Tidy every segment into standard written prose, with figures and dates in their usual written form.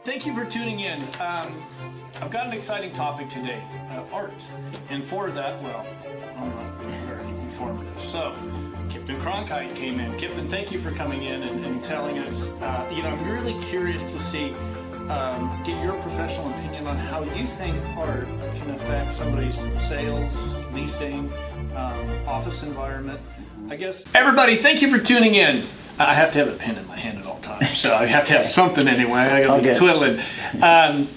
Thank you for tuning in. I've got an exciting topic today, art. And for that, well, I'm not very informative. So, Kipton Cronkite came in. Kipton, thank you for coming in and telling us, I'm really curious to see, get your professional opinion on how you think art can affect somebody's sales, leasing, office environment. I guess, everybody, thank you for tuning in. I have to have a pen in my hand at all times, so I have to have something anyway. I got to be twiddling.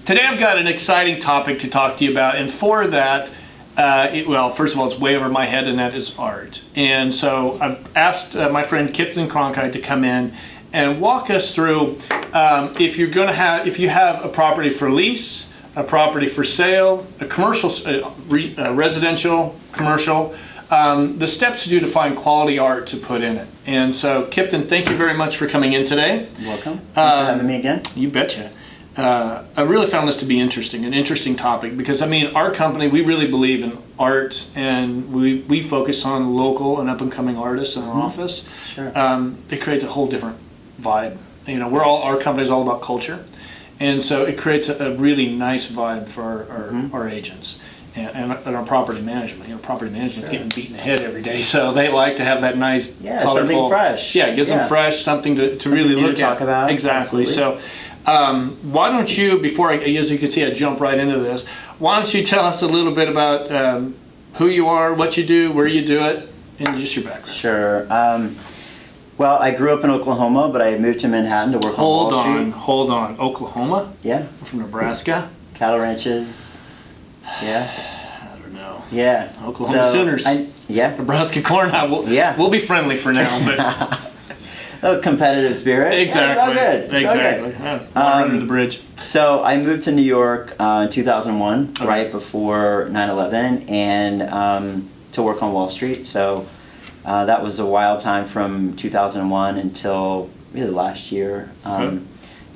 Today I've got an exciting topic to talk to you about, and for that, first of all, it's way over my head, and that is art. And so I've asked my friend Kipton Cronkite to come in and walk us through if you have a property for lease, a property for sale, a commercial, residential, commercial. The steps to do to find quality art to put in it. And so, Kipton, thank you very much for coming in today. You're welcome. Thanks for having me again. You betcha. I really found this to be interesting, an interesting topic, because, our company, we really believe in art, and we focus on local and up-and-coming artists in our office. Sure. It creates a whole different vibe. Our company is all about culture, and so it creates a really nice vibe for our agents. And our property management. Property management getting beat in the head every day, so they like to have that nice, colorful, something fresh. Yeah, it gives them fresh, something to really look at. Talk about. Exactly. Absolutely. So, why don't you, as you can see, I jump right into this. Why don't you tell us a little bit about who you are, what you do, where you do it, and just your background. Sure. Well, I grew up in Oklahoma, but I moved to Manhattan to work on Wall Street. Hold on. Oklahoma? Yeah. I'm from Nebraska. Cattle ranches. Yeah. I don't know. Yeah. Oklahoma Sooners. Nebraska Cornhuskers. We'll be friendly for now, but competitive spirit. Exactly. It's all good. Exactly. Okay. Under the bridge. So I moved to New York in 2001, right before 9/11, and to work on Wall Street. So that was a wild time from 2001 until really last year.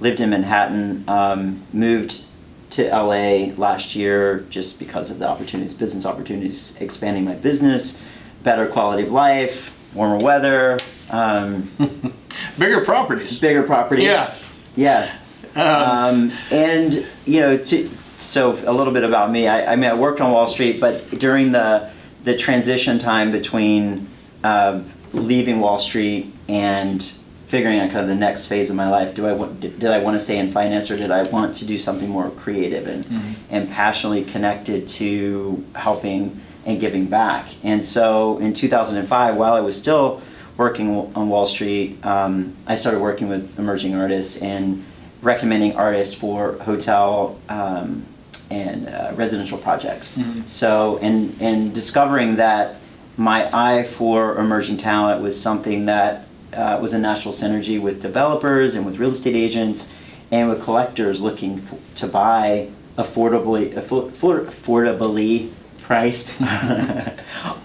Lived in Manhattan. Moved to LA last year just because of the business opportunities, expanding my business, better quality of life, warmer weather, bigger properties. Yeah. And so a little bit about me. I worked on Wall Street, but during the transition time between leaving Wall Street and figuring out kind of the next phase of my life, did I want to stay in finance, or did I want to do something more creative and passionately connected to helping and giving back? And so in 2005, while I was still working on Wall Street, I started working with emerging artists and recommending artists for hotel and residential projects. So and discovering that my eye for emerging talent was something that was a natural synergy with developers and with real estate agents and with collectors looking to buy affordably priced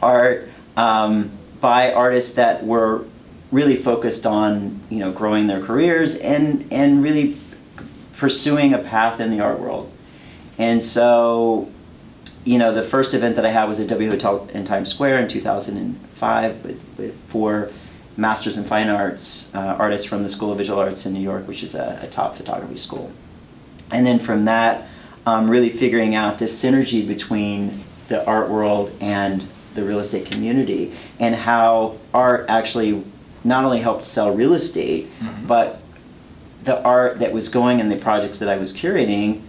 art by artists that were really focused on growing their careers and really pursuing a path in the art world. And so the first event that I had was at W Hotel in Times Square in 2005 with 4 Masters in Fine Arts artists from the School of Visual Arts in New York, which is a top photography school. And then from that, really figuring out this synergy between the art world and the real estate community, and how art actually not only helped sell real estate, but the art that was going in the projects that I was curating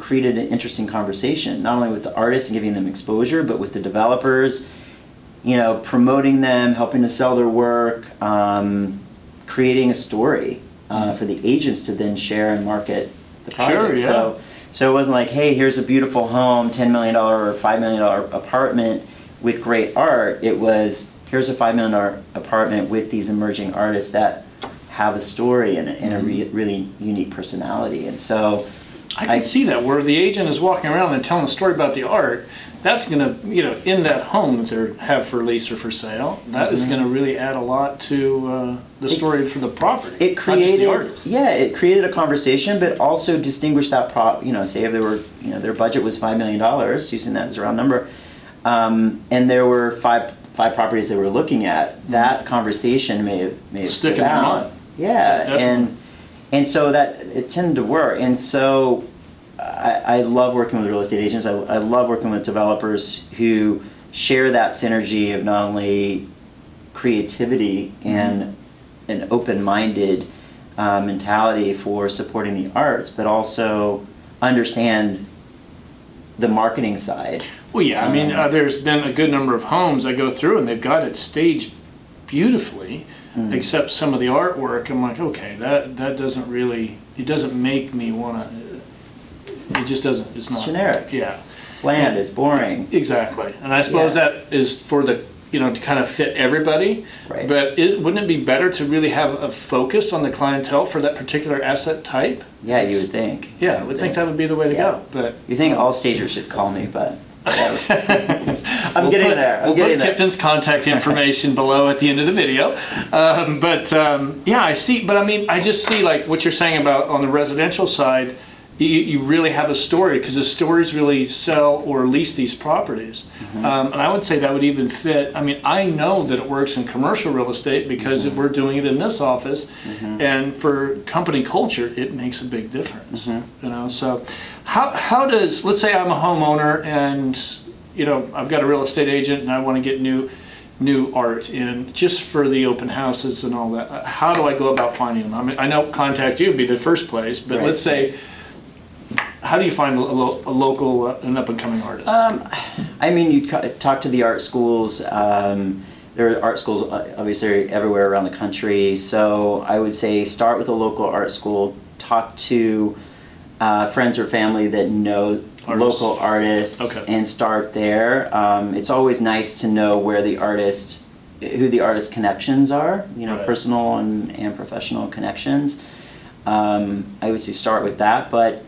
created an interesting conversation, not only with the artists and giving them exposure, but with the developers, promoting them, helping to sell their work, creating a story for the agents to then share and market the project. Sure, yeah. So it wasn't like, hey, here's a beautiful home, $10 million or $5 million apartment with great art. It was, here's a $5 million apartment with these emerging artists that have a story and a really unique personality. And so I can see that, where the agent is walking around and telling a story about the art. That's going to, in that home that they have for lease or for sale, that is going to really add a lot to the story for the property. It created, not just the artist. Yeah, it created a conversation, but also distinguished that say if there were, their budget was $5 million, using that as a round number, and there were five properties they were looking at. That conversation may have stick stood in their out. mind. Yeah, Definitely. And so that it tended to work. And so I love working with real estate agents. I love working with developers who share that synergy of not only creativity and an open-minded mentality for supporting the arts, but also understand the marketing side. Well, yeah, I mean, there's been a good number of homes I go through and they've got it staged beautifully, except some of the artwork. I'm like, okay, that doesn't really, it doesn't make me want to, it just doesn't, it's not. Generic. Yeah. It's bland, it's boring. Exactly. And I suppose Yeah. that is for the, to kind of fit everybody. Right. But wouldn't it be better to really have a focus on the clientele for that particular asset type? Yeah, you would think. Yeah, I would think that would be the way to Yeah. go. But You think all stagers should call me, but I'm We'll getting put- there. I'm we'll getting put there. Kipton's contact information below at the end of the video. Yeah, I see. But I mean, I just see like what you're saying about on the residential side. You really have a story because the stories really sell or lease these properties. And I would say that would even fit. I mean, I know that it works in commercial real estate because we're doing it in this office. And for company culture, it makes a big difference. So how does, let's say I'm a homeowner and I've got a real estate agent and I want to get new art in just for the open houses and all that. How do I go about finding them? I mean, I know contact you would be the first place, but Right. let's say, how do you find a local, an up-and-coming artist? I mean, you talk to the art schools. There are art schools obviously everywhere around the country. So I would say start with a local art school. Talk to friends or family that know Artists. local artists, Okay. and start there. It's always nice to know where who the artist connections are. Right. Personal and professional connections. I would say start with that, but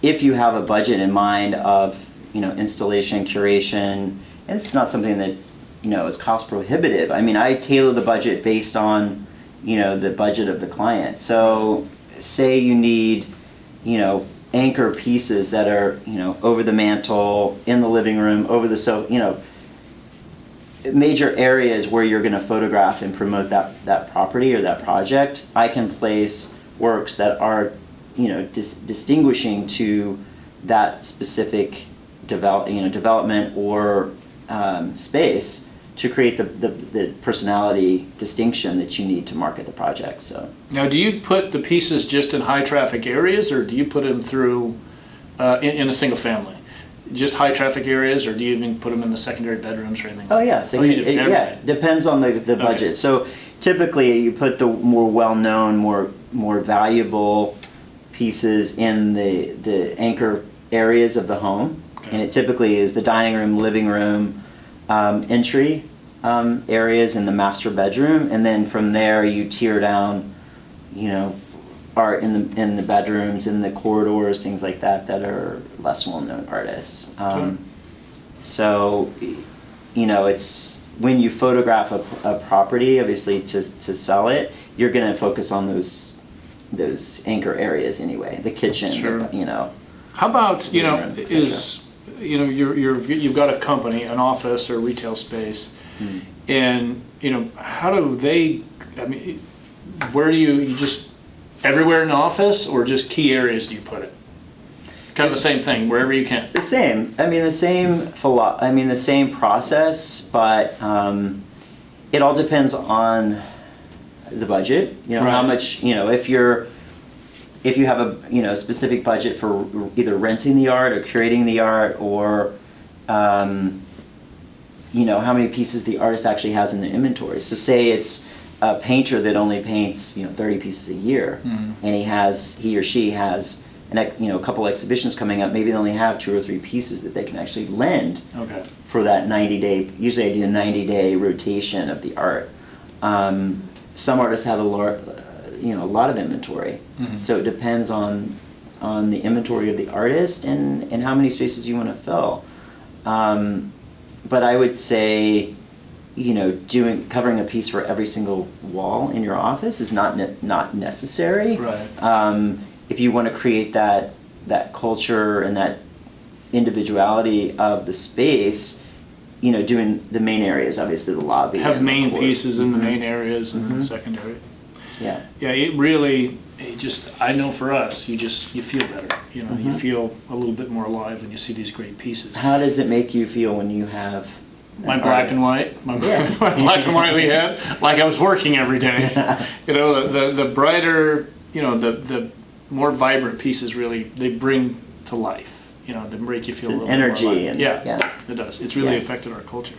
if you have a budget in mind of installation, curation, and it's not something that is cost prohibitive. I mean, I tailor the budget based on the budget of the client. So say you need anchor pieces that are over the mantle, in the living room, over the sofa, major areas where you're going to photograph and promote that property or that project. I can place works that are distinguishing to that specific development or space to create the personality distinction that you need to market the project. So Now, do you put the pieces just in high-traffic areas, or do you put them through in a single family? Just high-traffic areas, or do you even put them in the secondary bedrooms or anything? oh yeah, so you do yeah, everything. depends on the budget. So typically you put the more well-known, more valuable pieces in the anchor areas of the home, and it typically is the dining room, living room, entry areas in the master bedroom, and then from there you tier down, art in the bedrooms, in the corridors, things like that are less well-known artists. So, it's when you photograph a property, obviously to sell it, you're going to focus on those anchor areas anyway, the kitchen, Sure. How about, Living room, et cetera. you've got a company, an office or retail space, and, how do they, I mean, where do you just, everywhere in the office, or just key areas do you put it? Kind of the same thing, wherever you can. The same. I mean, the same process, but it all depends on the budget. How Right. much. If you have a specific budget for either renting the art or curating the art, or how many pieces the artist actually has in the inventory. So say it's a painter that only paints 30 pieces a year, and he or she has a couple exhibitions coming up. Maybe they only have 2 or 3 pieces that they can actually lend Okay. for that 90-day. Usually, I do a 90-day rotation of the art. Some artists have a lot of inventory, so it depends on the inventory of the artist and how many spaces you want to fill. But I would say, covering a piece for every single wall in your office is not necessary. Right. If you want to create that culture and that individuality of the space, doing the main areas, obviously the lobby. Have and the main court. pieces in the main areas and then secondary. Yeah. Yeah, I know for us, you feel better. You feel a little bit more alive when you see these great pieces. How does it make you feel when you have My black and white, my black and white we had, like I was working every day. The brighter, the more vibrant pieces really, they bring to life. They make you feel It's a an little energy more alive. and- Yeah, yeah. it does. It's really Yeah. affected our culture.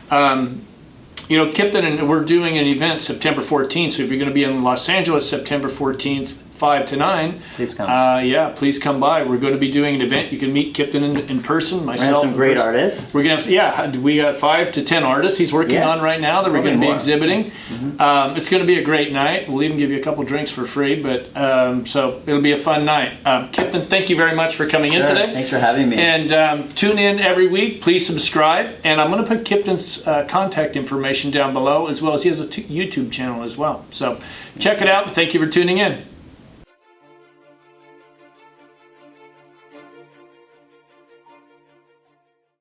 Kipton, and we're doing an event September 14th. So if you're going to be in Los Angeles, September 14th, 5 to 9. Please come. Please come by. We're going to be doing an event. You can meet Kipton in person. We have Myself. some in great person. artists. We're gonna have, we got 5 to 10 artists he's working Yeah. on right now that we're Probably going to be more. exhibiting. It's going to be a great night. We'll even give you a couple drinks for free, but so it'll be a fun night. Kipton, thank you very much for coming in Sure. today. Thanks for having me. And tune in every week. Please subscribe. And I'm going to put Kipton's contact information down below, as well as he has a YouTube channel as well. So check it out. Thank you for tuning in.